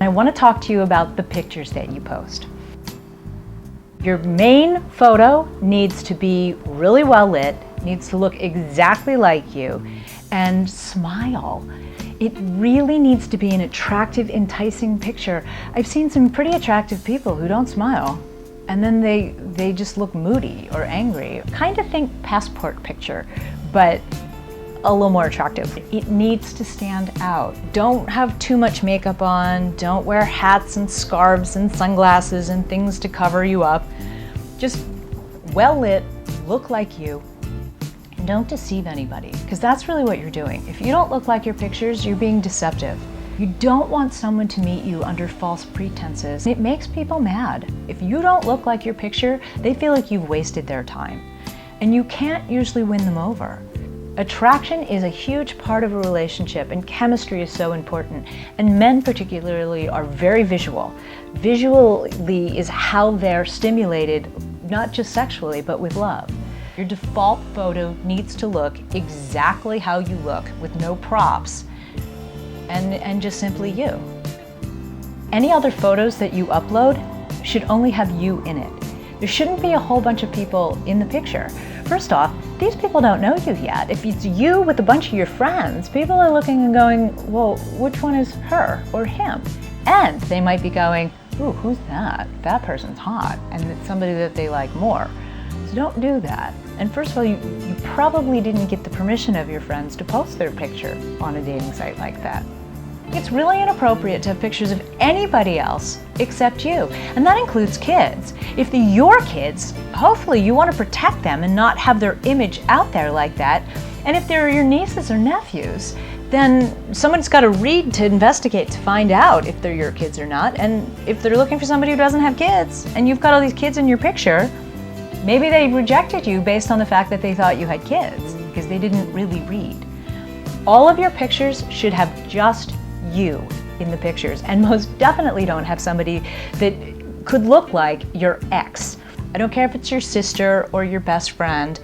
I want to talk to you about the pictures that you post. Your main photo needs to be really well lit, needs to look exactly like you, and smile. It really needs to be an attractive, enticing picture. I've seen some pretty attractive people who don't smile, and then they just look moody or angry. Kind of think passport picture, but a little more attractive. It needs to stand out. Don't have too much makeup on, don't wear hats and scarves and sunglasses and things to cover you up. Just well lit, look like you, and don't deceive anybody, because that's really what you're doing. If you don't look like your pictures, you're being deceptive. You don't want someone to meet you under false pretenses. It makes people mad. If you don't look like your picture, they feel like you've wasted their time, and you can't usually win them over. Attraction is a huge part of a relationship, and chemistry is so important. And men particularly are very visual. Visually is how they're stimulated, not just sexually, but with love. Your default photo needs to look exactly how you look, with no props, and just simply you. Any other photos that you upload should only have you in it. There shouldn't be a whole bunch of people in the picture. First off, these people don't know you yet. If it's you with a bunch of your friends, people are looking and going, well, which one is her or him? And they might be going, ooh, who's that? That person's hot, and it's somebody that they like more. So don't do that. And first of all, you probably didn't get the permission of your friends to post their picture on a dating site like that. It's really inappropriate to have pictures of anybody else except you, and that includes kids. If they're your kids, hopefully you want to protect them and not have their image out there like that. And if they're your nieces or nephews, then someone's got to read to investigate to find out if they're your kids or not. And if they're looking for somebody who doesn't have kids, and you've got all these kids in your picture, maybe they rejected you based on the fact that they thought you had kids, because they didn't really read. All of your pictures should have just you in the pictures, and most definitely don't have somebody that could look like your ex. I don't care if it's your sister or your best friend.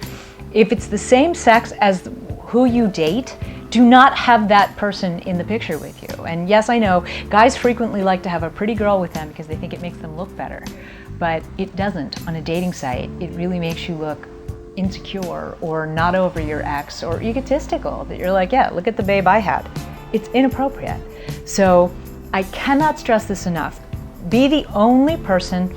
If it's the same sex as who you date, do not have that person in the picture with you. And yes, I know guys frequently like to have a pretty girl with them because they think it makes them look better, but it doesn't on a dating site. It really makes you look insecure or not over your ex or egotistical, that you're like, yeah, look at the babe I had. It's inappropriate. So I cannot stress this enough. Be the only person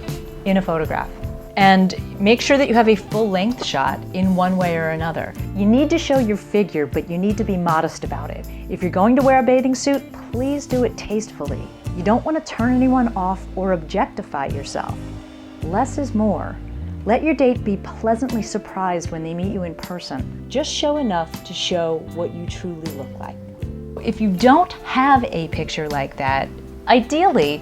in a photograph, and make sure that you have a full-length shot in one way or another. You need to show your figure, but you need to be modest about it. If you're going to wear a bathing suit, please do it tastefully. You don't want to turn anyone off or objectify yourself. Less is more. Let your date be pleasantly surprised when they meet you in person. Just show enough to show what you truly look like. If you don't have a picture like that, ideally,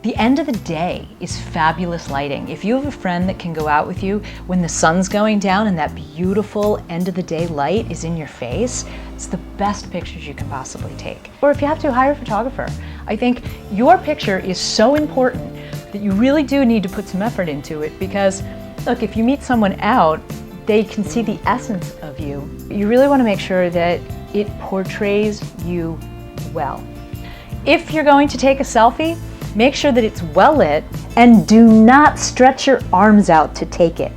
the end of the day is fabulous lighting. If you have a friend that can go out with you when the sun's going down and that beautiful end of the day light is in your face, it's the best pictures you can possibly take. Or if you have to, hire a photographer. I think your picture is so important that you really do need to put some effort into it, because look, if you meet someone out, they can see the essence of you. You really want to make sure that it portrays you well. If you're going to take a selfie, make sure that it's well lit, and do not stretch your arms out to take it.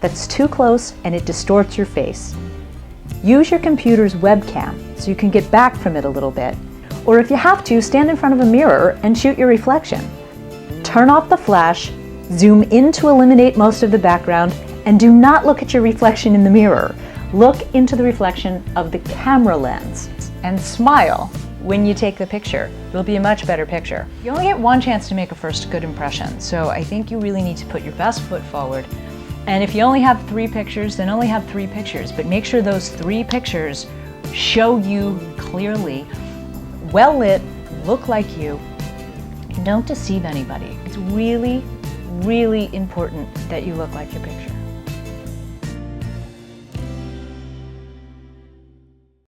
That's too close and it distorts your face. Use your computer's webcam so you can get back from it a little bit. Or if you have to, stand in front of a mirror and shoot your reflection. Turn off the flash, zoom in to eliminate most of the background, and do not look at your reflection in the mirror. Look into the reflection of the camera lens and smile when you take the picture. It'll be a much better picture. You only get one chance to make a first good impression, so I think you really need to put your best foot forward. And if you only have 3 pictures, then only have 3 pictures, but make sure those 3 pictures show you clearly, well lit, look like you, and don't deceive anybody. It's really, really important that you look like your picture.